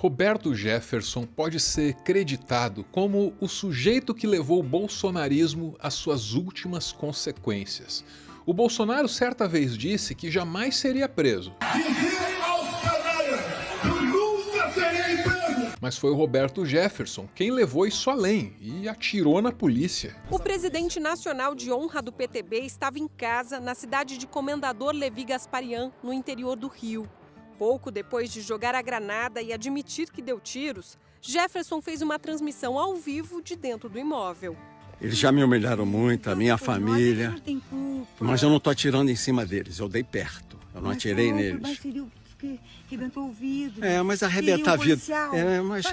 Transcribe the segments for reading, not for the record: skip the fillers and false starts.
Roberto Jefferson pode ser creditado como o sujeito que levou o bolsonarismo às suas últimas consequências. O Bolsonaro certa vez disse que jamais seria preso. Mas foi o Roberto Jefferson quem levou isso além e atirou na polícia. O presidente nacional de honra do PTB estava em casa na cidade de Comendador Levi Gasparian, no interior do Rio. Pouco depois de jogar a granada e admitir que deu tiros, Jefferson fez uma transmissão ao vivo de dentro do imóvel. Eles já me humilharam muito, a minha família, mas eu não estou atirando em cima deles, eu dei perto, eu não atirei neles. Mas seria que arrebentou o vidro. Mas arrebentar a vida. Mas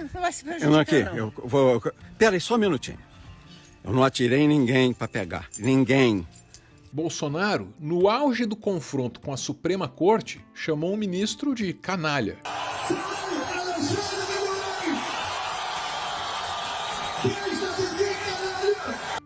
eu não aqui, eu vou. Pera aí, só um minutinho. Eu não atirei em ninguém para pegar, ninguém. Bolsonaro, no auge do confronto com a Suprema Corte, chamou um ministro de canalha.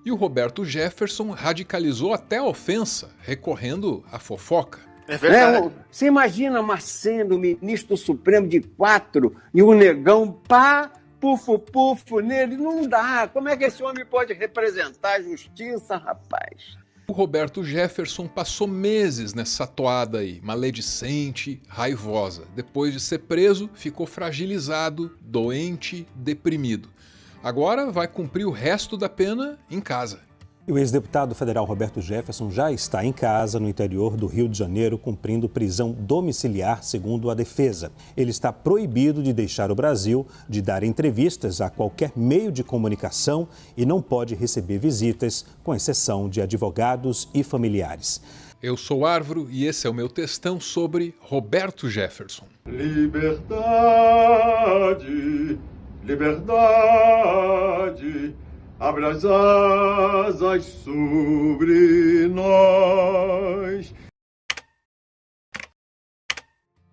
E o Roberto Jefferson radicalizou até a ofensa, recorrendo à fofoca. É verdade. Você imagina Marcelo, ministro do Supremo de 4, e o negão, pá, pufo nele? Não dá. Como é que esse homem pode representar a justiça, rapaz? O Roberto Jefferson passou meses nessa toada aí, maledicente, raivosa. Depois de ser preso, ficou fragilizado, doente, deprimido. Agora vai cumprir o resto da pena em casa. E o ex-deputado federal Roberto Jefferson já está em casa, no interior do Rio de Janeiro, cumprindo prisão domiciliar, segundo a defesa. Ele está proibido de deixar o Brasil, de dar entrevistas a qualquer meio de comunicação e não pode receber visitas, com exceção de advogados e familiares. Eu sou Árvore e esse é o meu textão sobre Roberto Jefferson. Liberdade, liberdade. Abra as asas sobre nós.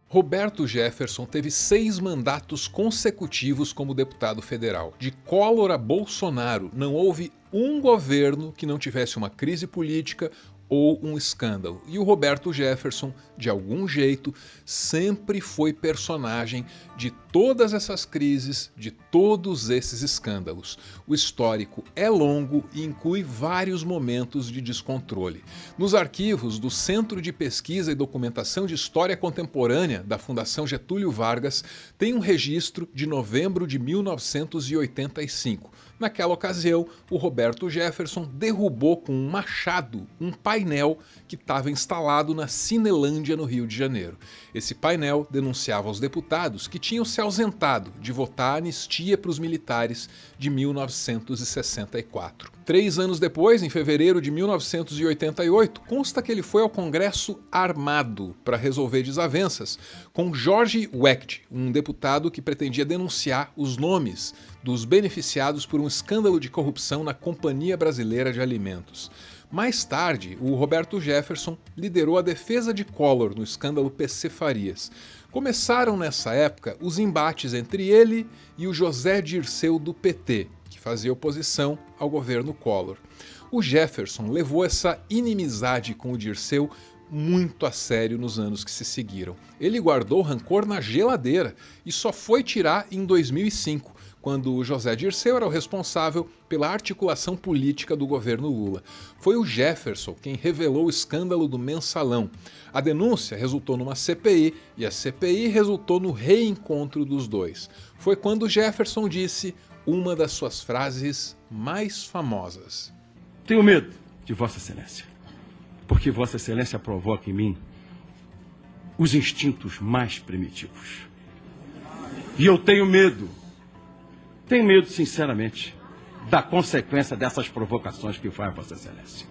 Roberto Jefferson teve 6 mandatos consecutivos como deputado federal. De Collor a Bolsonaro, não houve um governo que não tivesse uma crise política ou um escândalo. E o Roberto Jefferson, de algum jeito, sempre foi personagem de todas essas crises, de todos esses escândalos. O histórico é longo e inclui vários momentos de descontrole. Nos arquivos do Centro de Pesquisa e Documentação de História Contemporânea da Fundação Getúlio Vargas tem um registro de novembro de 1985. Naquela ocasião, o Roberto Jefferson derrubou com um machado um painel que estava instalado na Cinelândia, no Rio de Janeiro. Esse painel denunciava aos deputados que tinham se ausentado de votar a anistia para os militares de 1964. 3 anos depois, em fevereiro de 1988, consta que ele foi ao Congresso armado para resolver desavenças com Jorge Wecht, um deputado que pretendia denunciar os nomes dos beneficiados por um escândalo de corrupção na Companhia Brasileira de Alimentos. Mais tarde, o Roberto Jefferson liderou a defesa de Collor no escândalo PC Farias. Começaram nessa época os embates entre ele e o José Dirceu do PT, que fazia oposição ao governo Collor. O Jefferson levou essa inimizade com o Dirceu muito a sério nos anos que se seguiram. Ele guardou rancor na geladeira e só foi tirar em 2005, quando o José Dirceu era o responsável pela articulação política do governo Lula. Foi o Jefferson quem revelou o escândalo do Mensalão. A denúncia resultou numa CPI e a CPI resultou no reencontro dos dois. Foi quando Jefferson disse uma das suas frases mais famosas. Tenho medo de Vossa Excelência, porque Vossa Excelência provoca em mim os instintos mais primitivos. E eu tenho medo, sinceramente, da consequência dessas provocações que faz Vossa Excelência.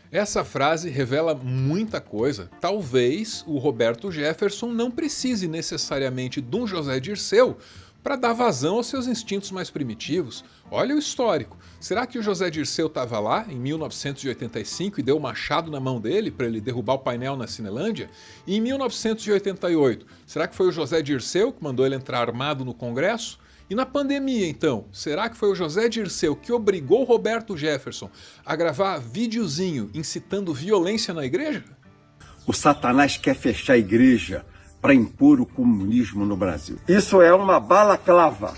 Essa frase revela muita coisa. Talvez o Roberto Jefferson não precise necessariamente de um José Dirceu para dar vazão aos seus instintos mais primitivos. Olha o histórico. Será que o José Dirceu estava lá em 1985 e deu o machado na mão dele para ele derrubar o painel na Cinelândia? E em 1988, será que foi o José Dirceu que mandou ele entrar armado no Congresso? E na pandemia, então, será que foi o José Dirceu que obrigou Roberto Jefferson a gravar videozinho incitando violência na igreja? O Satanás quer fechar a igreja para impor o comunismo no Brasil. Isso é uma balaclava.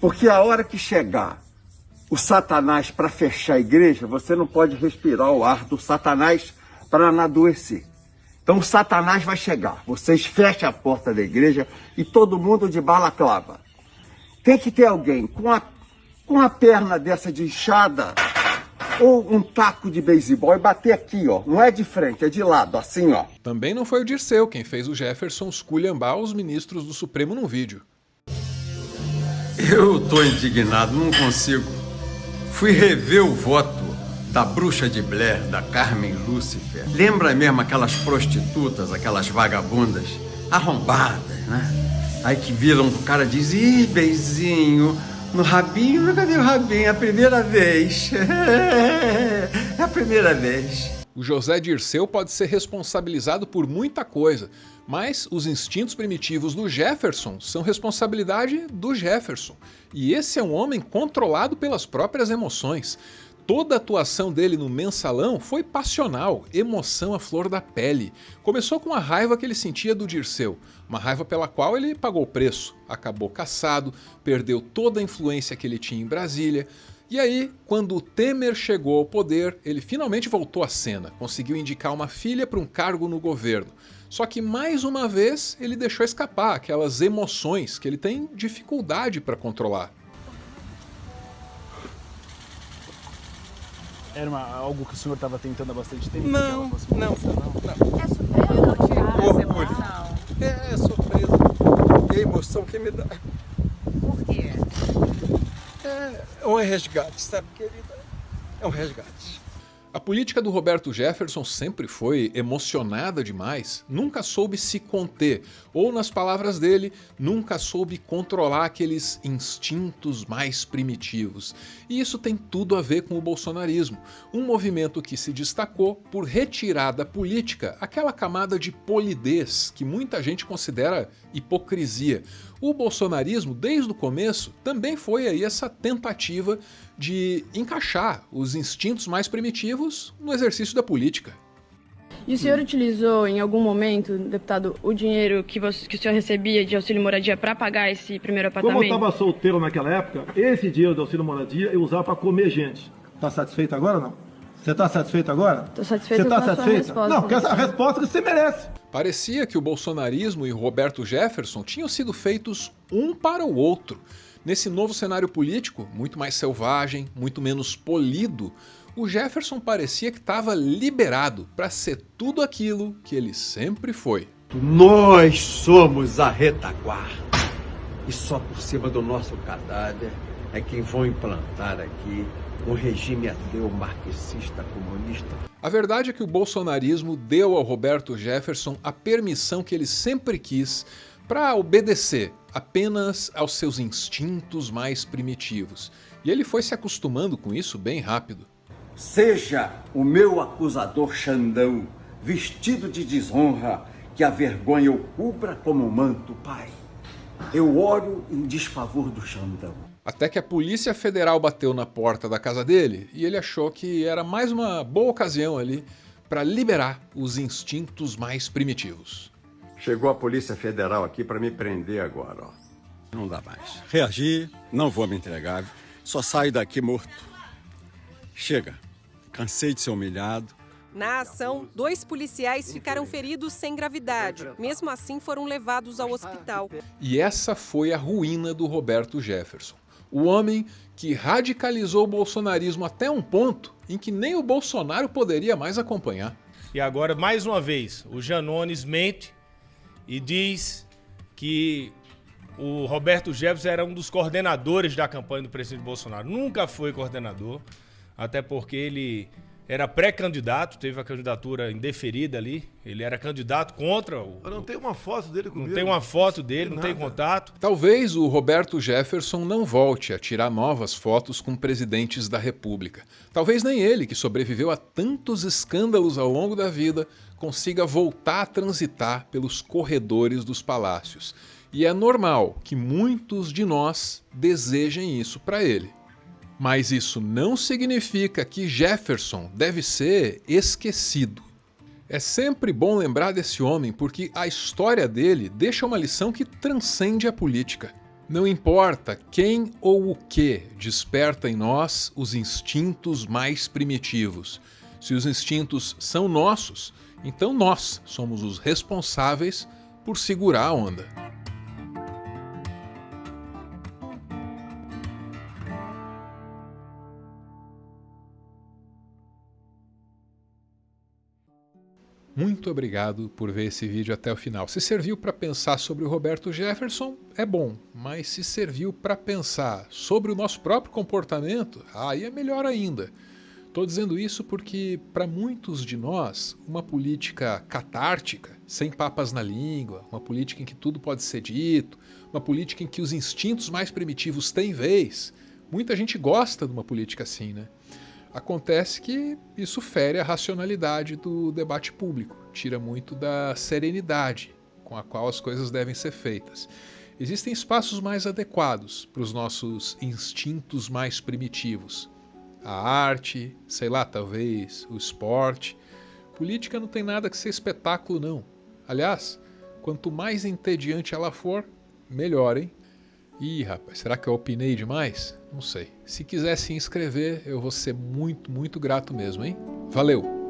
Porque a hora que chegar o Satanás para fechar a igreja, você não pode respirar o ar do Satanás para não adoecer. Então o Satanás vai chegar. Vocês fecham a porta da igreja e todo mundo de balaclava. Tem que ter alguém com a perna dessa de inchada ou um taco de beisebol e bater aqui, ó. Não é de frente, é de lado, assim, ó. Também não foi o Dirceu quem fez o Jefferson esculhambar os ministros do Supremo num vídeo. Eu tô indignado, não consigo. Fui rever o voto da Bruxa de Blair, da Carmen Lúcifer. Lembra mesmo aquelas prostitutas, aquelas vagabundas arrombadas, né? Aí que viram o cara e diz, ih, beizinho, no rabinho, cadê o rabinho? É a primeira vez. É a primeira vez. O José Dirceu pode ser responsabilizado por muita coisa, mas os instintos primitivos do Jefferson são responsabilidade do Jefferson. E esse é um homem controlado pelas próprias emoções. Toda a atuação dele no Mensalão foi passional, emoção à flor da pele. Começou com a raiva que ele sentia do Dirceu, uma raiva pela qual ele pagou o preço, acabou cassado, perdeu toda a influência que ele tinha em Brasília. E aí, quando o Temer chegou ao poder, ele finalmente voltou à cena, conseguiu indicar uma filha para um cargo no governo. Só que mais uma vez ele deixou escapar aquelas emoções que ele tem dificuldade para controlar. Era algo que o senhor estava tentando há bastante tempo? Não. É surpresa, É surpresa. É a emoção que me dá. Por quê? É um resgate, sabe, querida? É um resgate. A política do Roberto Jefferson sempre foi emocionada demais, nunca soube se conter, ou nas palavras dele, nunca soube controlar aqueles instintos mais primitivos. E isso tem tudo a ver com o bolsonarismo, um movimento que se destacou por retirar da política aquela camada de polidez que muita gente considera hipocrisia. O bolsonarismo, desde o começo, também foi aí essa tentativa de encaixar os instintos mais primitivos no exercício da política. E o senhor utilizou em algum momento, deputado, o dinheiro que o senhor recebia de auxílio moradia para pagar esse primeiro apartamento? Como eu estava solteiro naquela época, esse dinheiro do auxílio moradia eu usava para comer gente. Está satisfeito agora ou não? Você está satisfeito agora? Estou satisfeito com a sua resposta. Não, porque essa resposta que você merece. Parecia que o bolsonarismo e Roberto Jefferson tinham sido feitos um para o outro. Nesse novo cenário político, muito mais selvagem, muito menos polido, o Jefferson parecia que estava liberado para ser tudo aquilo que ele sempre foi. Nós somos a retaguarda. E só por cima do nosso cadáver é quem vão implantar aqui um regime ateu marxista comunista. A verdade é que o bolsonarismo deu ao Roberto Jefferson a permissão que ele sempre quis para obedecer apenas aos seus instintos mais primitivos. E ele foi se acostumando com isso bem rápido. Seja o meu acusador Xandão, vestido de desonra, que a vergonha o cubra como um manto, Pai. Eu oro em desfavor do Xandão. Até que a Polícia Federal bateu na porta da casa dele e ele achou que era mais uma boa ocasião ali para liberar os instintos mais primitivos. Chegou a Polícia Federal aqui para me prender agora, ó. Não dá mais. Reagir, não vou me entregar. Só saio daqui morto. Chega. Cansei de ser humilhado. Na ação, 2 policiais ficaram feridos sem gravidade. Mesmo assim, foram levados ao hospital. E essa foi a ruína do Roberto Jefferson. O homem que radicalizou o bolsonarismo até um ponto em que nem o Bolsonaro poderia mais acompanhar. E agora, mais uma vez, o Janones mente e diz que o Roberto Jefferson era um dos coordenadores da campanha do presidente Bolsonaro. Nunca foi coordenador, até porque ele era pré-candidato, teve a candidatura indeferida ali. Ele era candidato contra o... Eu não tenho uma foto dele comigo. Não tem uma foto dele, não tem contato. Talvez o Roberto Jefferson não volte a tirar novas fotos com presidentes da República. Talvez nem ele, que sobreviveu a tantos escândalos ao longo da vida, consiga voltar a transitar pelos corredores dos palácios. E é normal que muitos de nós desejem isso para ele. Mas isso não significa que Jefferson deve ser esquecido. É sempre bom lembrar desse homem porque a história dele deixa uma lição que transcende a política. Não importa quem ou o que desperta em nós os instintos mais primitivos. Se os instintos são nossos, então nós somos os responsáveis por segurar a onda. Muito obrigado por ver esse vídeo até o final. Se serviu para pensar sobre o Roberto Jefferson, é bom. Mas se serviu para pensar sobre o nosso próprio comportamento, aí é melhor ainda. Estou dizendo isso porque, para muitos de nós, uma política catártica, sem papas na língua, uma política em que tudo pode ser dito, uma política em que os instintos mais primitivos têm vez, muita gente gosta de uma política assim, né? Acontece que isso fere a racionalidade do debate público, tira muito da serenidade com a qual as coisas devem ser feitas. Existem espaços mais adequados para os nossos instintos mais primitivos. A arte, sei lá, talvez o esporte. Política não tem nada que ser espetáculo, não. Aliás, quanto mais entediante ela for, melhor, hein? Ih, rapaz, será que eu opinei demais? Não sei. Se quiser se inscrever, eu vou ser muito, muito grato mesmo, hein? Valeu!